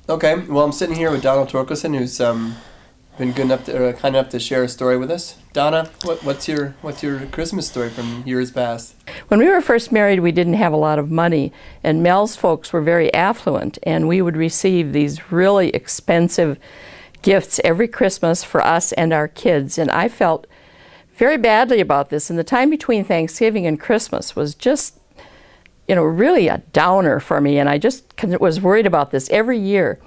Okay, well, I'm sitting here with Donna Torkelson, who's been good enough to, kind enough to share a story with us. Donna, what's your Christmas story from years past? When we were first married, we didn't have a lot of money, and Mel's folks were very affluent, and we would receive these really expensive gifts every Christmas for us and our kids, and I felt very badly about this, and the time between Thanksgiving and Christmas was just, really a downer for me, and I just was worried about this every year.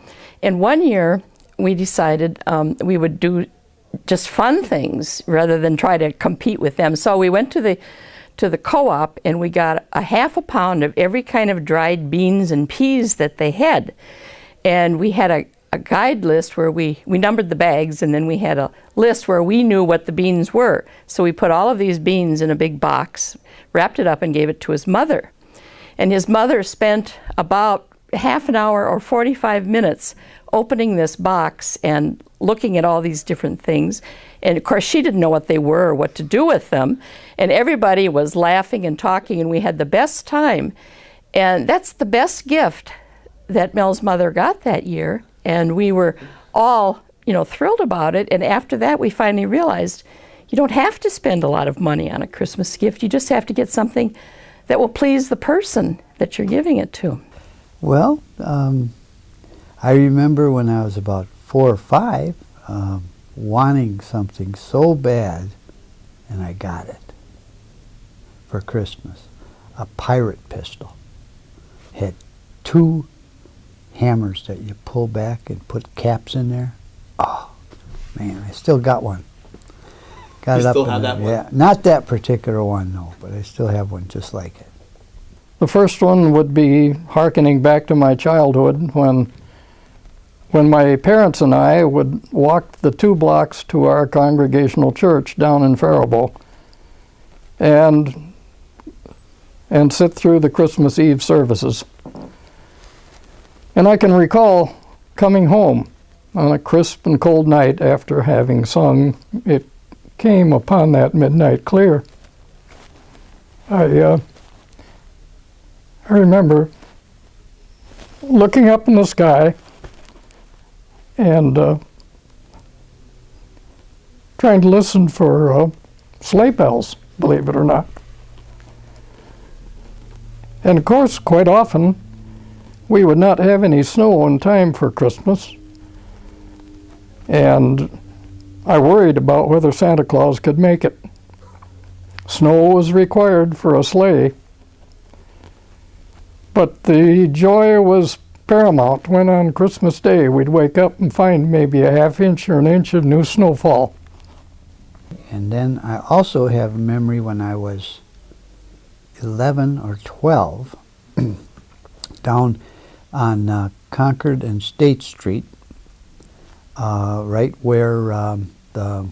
And one year, we decided we would do just fun things rather than try to compete with them. So we went to the co-op and we got a half a pound of every kind of dried beans and peas that they had. And we had a guide list where we numbered the bags, and then we had a list where we knew what the beans were. So we put all of these beans in a big box, wrapped it up, and gave it to his mother. And his mother spent about half an hour or 45 minutes opening this box and looking at all these different things. And of course, she didn't know what they were or what to do with them. And everybody was laughing and talking, and we had the best time. And that's the best gift that Mel's mother got that year. And we were all, thrilled about it. And after that, we finally realized you don't have to spend a lot of money on a Christmas gift. You just have to get something that will please the person that you're giving it to. Well, I remember when I was about 4 or 5, wanting something so bad, and I got it for Christmas. A pirate pistol. Had 2 hammers that you pull back and put caps in there. Oh, man, I still got one. Got you it still up have in that there. one? Yeah, not that particular one, no, but I still have one just like it. The first one would be hearkening back to my childhood when my parents and I would walk the 2 blocks to our congregational church down in Faribault and sit through the Christmas Eve services. And I can recall coming home on a crisp and cold night after having sung "It Came Upon That Midnight Clear." I remember looking up in the sky and trying to listen for sleigh bells, believe it or not. And of course, quite often, we would not have any snow in time for Christmas. And I worried about whether Santa Claus could make it. Snow was required for a sleigh. But the joy was paramount when on Christmas Day we'd wake up and find maybe a ½ inch or an inch of new snowfall. And then I also have a memory when I was 11 or 12, down on Concord and State Street, right where the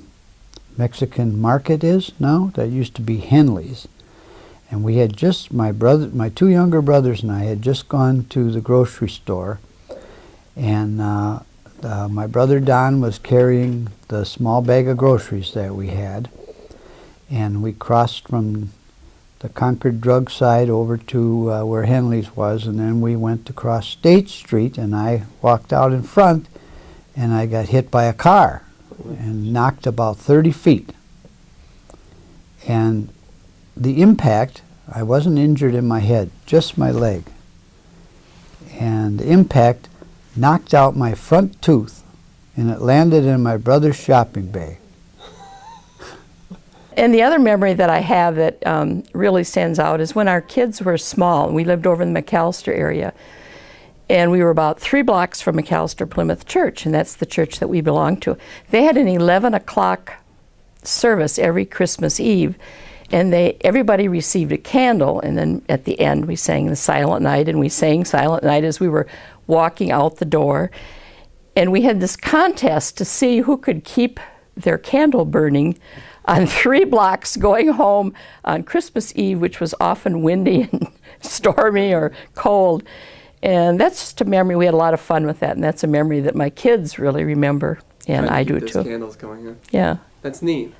Mexican market is now. That used to be Henley's. And we had just, my 2 younger brothers and I had just gone to the grocery store, and my brother Don was carrying the small bag of groceries that we had, and we crossed from the Concord drug side over to where Henley's was, and then we went across State Street, and I walked out in front, and I got hit by a car and knocked about 30 feet. And the impact, I wasn't injured in my head, just my leg. And the impact knocked out my front tooth, and it landed in my brother's shopping bag. And the other memory that I have that really stands out is when our kids were small. We lived over in the McAllister area, and we were about 3 blocks from McAllister Plymouth Church, and that's the church that we belonged to. They had an 11 o'clock service every Christmas Eve, and everybody received a candle, and then at the end we sang the Silent Night, and we sang Silent Night as we were walking out the door. And we had this contest to see who could keep their candle burning on 3 blocks going home on Christmas Eve, which was often windy and stormy or cold. And that's just a memory. We had a lot of fun with that, and that's a memory that my kids really remember, and I do too. Candles going on. Yeah. That's neat.